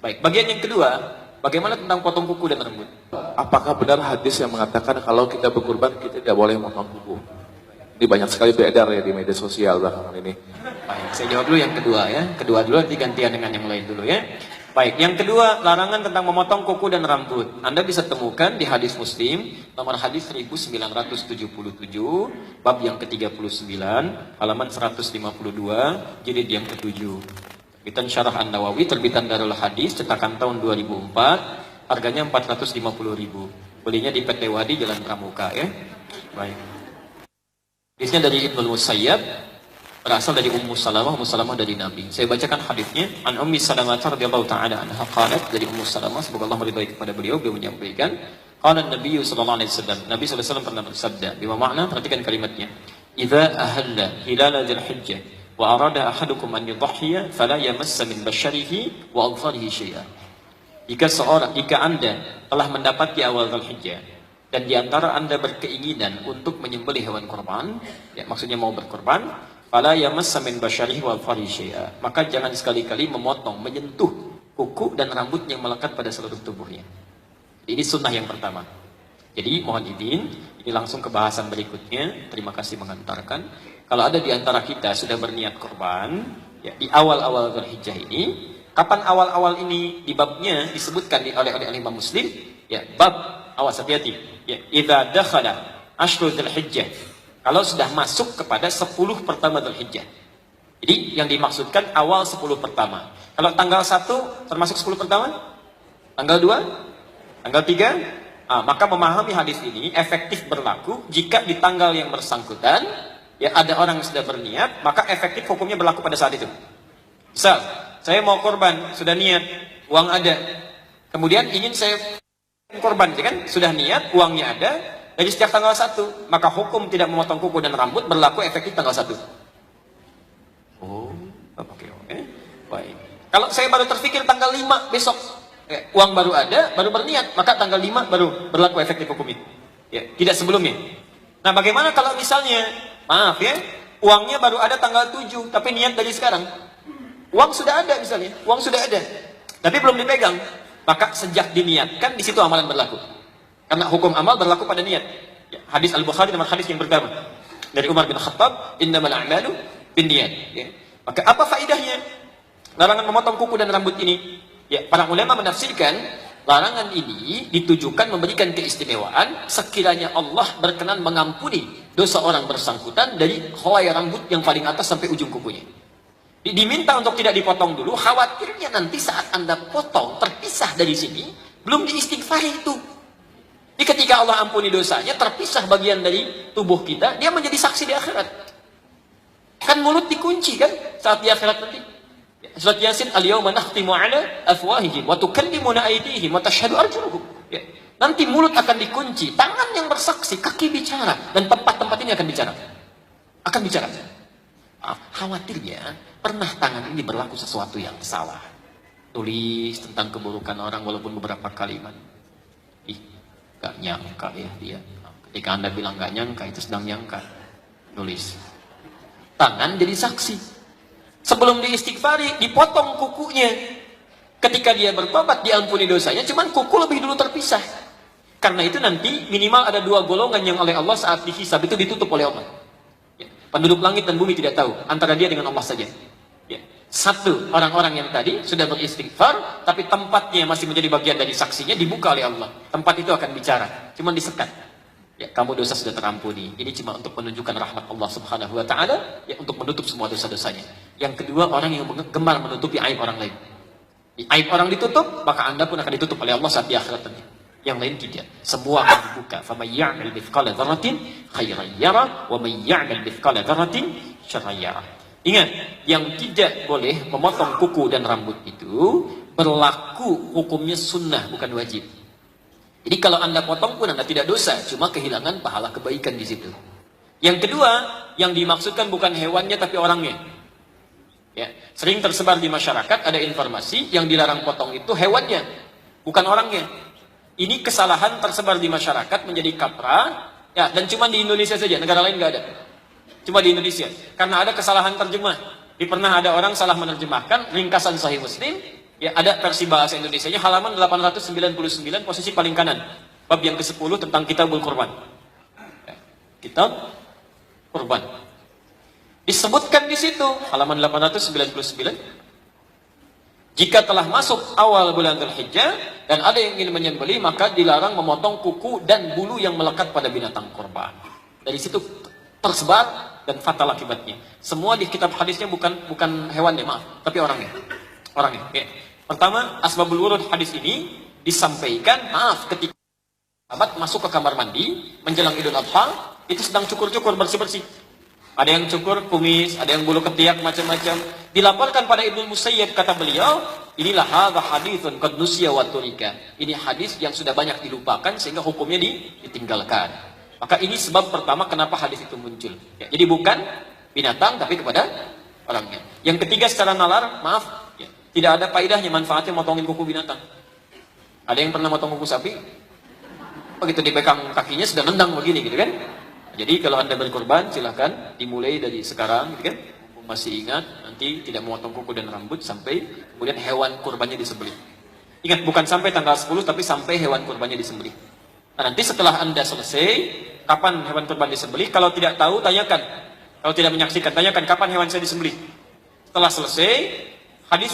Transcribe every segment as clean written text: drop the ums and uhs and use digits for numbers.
Baik, bagian yang kedua, bagaimana tentang potong kuku dan rambut? Apakah benar hadis yang mengatakan kalau kita berkurban kita tidak boleh memotong kuku? Ini banyak sekali beredar ya di media sosial belakangan ini. Baik, saya jawab dulu yang kedua ya. Kedua dulu, nanti gantian dengan yang lain dulu ya. Baik, yang kedua, larangan tentang memotong kuku dan rambut. Anda bisa temukan di hadis Muslim, nomor hadis 1977, bab yang ke-39, halaman 152, jilid yang ke-7. Terbitan Syarah An-Nawawi, terbitan Darul Hadis, cetakan tahun 2004, harganya 450.000. Belinya di PT Wadi, Jalan Pramuka ya. Baik. Hadisnya dari Ibnu Musayyab, berasal dari Ummu Salamah dari Nabi. Saya bacakan hadisnya. An Ummi Salamah radhiyallahu ta'ala anha qalat, dari Ummu Salamah, semoga Allah meridai kepada beliau menyampaikan, qala Nabi sallallahu alaihi wasallam, Nabi sallallahu alaihi wasallam pernah bersabda, bima makna, perhatikan kalimatnya. Idza ahalla hilal dzulhijjah wa arada ahadukum an yudhhiya fala yamassa min basharihi wa adfarihi syai'a. Jika Anda telah mendapati awal Dzulhijjah dan di antara Anda berkeinginan untuk menyembelih hewan kurban, ya maksudnya mau berkorban, fala yamassa min basharihi wa adfarihi syai'a, maka jangan sekali-kali memotong, menyentuh kuku dan rambut yang melekat pada seluruh tubuhnya. Ini sunnah yang pertama. Jadi mohon izin, ini langsung ke bahasan berikutnya. Terima kasih mengantarkan. Kalau ada di antara kita sudah berniat korban, ya, di awal-awal Dzulhijjah ini, kapan awal-awal ini di babnya disebutkan oleh Imam Muslim, ya, bab, awas hati-hati, ya, idza dakhala ashru Dzulhijjah, kalau sudah masuk kepada 10 pertama Dzulhijjah. Jadi yang dimaksudkan awal 10 pertama. Kalau tanggal 1 termasuk 10 pertama? Tanggal 2? Tanggal 3? Maka memahami hadis ini efektif berlaku jika di tanggal yang bersangkutan, ya, ada orang yang sudah berniat, maka efektif hukumnya berlaku pada saat itu. Misal, saya mau korban, sudah niat, uang ada. Kemudian ingin saya korban, kan? Sudah niat, uangnya ada. Dari sejak tanggal 1, maka hukum tidak memotong kuku dan rambut berlaku efektif tanggal 1. Oh, oke. Baik. Kalau saya baru terpikir tanggal 5 besok, uang baru ada, baru berniat, maka tanggal 5 baru berlaku efektif hukum itu. Ya, tidak sebelumnya. Nah, bagaimana kalau misalnya, maaf ya, uangnya baru ada tanggal 7, tapi niat dari sekarang. Uang sudah ada misalnya, uang sudah ada, tapi belum dipegang. Maka sejak diniatkan, di situ amalan berlaku. Karena hukum amal berlaku pada niat. Ya, hadis Al-Bukhari nomor hadis yang pertama dari Umar bin Khattab, innamal a'malu binniyat. Ya. Maka apa faedahnya larangan memotong kuku dan rambut ini? Ya, para ulama menafsirkan larangan ini ditujukan memberikan keistimewaan sekiranya Allah berkenan mengampuni dosa orang bersangkutan dari helai rambut yang paling atas sampai ujung kukunya. Diminta untuk tidak dipotong dulu, khawatirnya nanti saat Anda potong terpisah dari sini, belum diistighfari itu. Jadi ketika Allah ampuni dosanya, terpisah bagian dari tubuh kita, dia menjadi saksi di akhirat. Kan mulut dikunci kan saat di akhirat nanti. Surat Yasin, al-yawma nakhtimu ala afwahihim wa tukallimuna aydihim wa tashhadu arjuluhum. Ya. Nanti mulut akan dikunci, tangan yang bersaksi, kaki bicara, dan tempat-tempat ini akan bicara. Akan bicara. Khawatirnya pernah tangan ini berlaku sesuatu yang salah. Tulis tentang keburukan orang walaupun beberapa kalimat. Gak nyangka ya dia. Ketika Anda bilang gak nyangka, itu sedang nyangka. Tulis. Tangan jadi saksi. Sebelum diistighfari, dipotong kukunya. Ketika dia bertobat, diampuni dosanya, cuman kuku lebih dulu terpisah. Karena itu nanti minimal ada 2 golongan yang oleh Allah saat dihisab itu ditutup oleh Allah. Ya. Penduduk langit dan bumi tidak tahu, antara dia dengan Allah saja. Ya. 1, orang-orang yang tadi sudah beristighfar, tapi tempatnya masih menjadi bagian dari saksinya, dibuka oleh Allah. Tempat itu akan bicara, cuman disekat. Ya, kamu dosa sudah terampuni. Ini cuma untuk menunjukkan rahmat Allah Subhanahu wa taala, ya, untuk menutup semua dosa-dosanya. Yang kedua, orang yang gemar menutupi aib orang lain. Aib orang ditutup, maka Anda pun akan ditutup oleh Allah saat di akhirat nanti. Yang lain tidak. Semua akan dibuka. Faman ya'mal mithqala dzarratin khairan yara wa man ya'mal mithqala dzarratin syarran yara. Ingat, yang tidak boleh memotong kuku dan rambut itu berlaku hukumnya sunnah, bukan wajib. Jadi kalau Anda potong pun Anda tidak dosa, cuma kehilangan pahala kebaikan di situ. Yang kedua, yang dimaksudkan bukan hewannya tapi orangnya. Ya, sering tersebar di masyarakat ada informasi yang dilarang potong itu hewannya, bukan orangnya. Ini kesalahan tersebar di masyarakat menjadi kaprah, ya, dan cuma di Indonesia saja, negara lain nggak ada. Cuma di Indonesia, karena ada kesalahan terjemah. Pernah ada orang salah menerjemahkan ringkasan Sahih Muslim, Ya, ada versi bahasa Indonesianya halaman 899 posisi paling kanan. Bab yang ke-10 tentang Kitabul Qurban. Ya, Kitab Qurban. Disebutkan di situ halaman 899. Jika telah masuk awal bulan Dzulhijjah dan ada yang ingin menyembelih, maka dilarang memotong kuku dan bulu yang melekat pada binatang kurban. Dari situ tersebar dan fatal akibatnya. Semua di kitab hadisnya bukan hewannya, maaf, tapi orangnya. Orangnya. Ya. Pertama, asbabul wurud hadis ini disampaikan, maaf, ketika sahabat masuk ke kamar mandi menjelang Idul Adha, itu sedang cukur-cukur, bersih-bersih. Ada yang cukur kumis, ada yang bulu ketiak, macam-macam. Dilaporkan pada Ibnu Musayyib, kata beliau, inilah hadza haditsun qad nusiya wa turika. Ini hadis yang sudah banyak dilupakan sehingga hukumnya ditinggalkan. Maka ini sebab pertama kenapa hadis itu muncul. Ya, jadi bukan binatang tapi kepada orangnya. Yang ketiga secara nalar, maaf, ya, tidak ada faedahnya, manfaatnya motongin kuku binatang. Ada yang pernah motong kuku sapi? Begitu dipegang kakinya sudah nendang begini gitu kan? Jadi kalau Anda berkorban silahkan dimulai dari sekarang gitu kan. Masih ingat nanti tidak memotong kuku dan rambut sampai kemudian hewan kurbannya disembelih. Ingat bukan sampai tanggal 10 tapi sampai hewan kurbannya disembelih. Nah, nanti setelah Anda selesai kapan hewan kurban disembelih, kalau tidak tahu tanyakan. Kalau tidak menyaksikan tanyakan kapan hewan saya disembelih. Setelah selesai hadis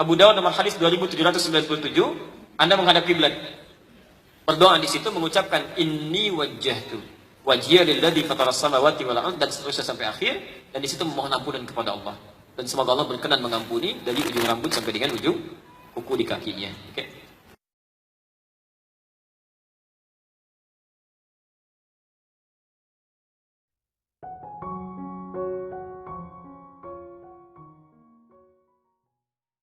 Abu Dawud nomor hadis 2797 Anda menghadap kiblat. Berdoa di situ mengucapkan inni wajjahtu wajhiya lilladzi fataras samawati wal ardh dan seterusnya sampai akhir, dan di situ memohon ampunan kepada Allah dan semoga Allah berkenan mengampuni dari ujung rambut sampai dengan ujung kuku di kakinya. Oke.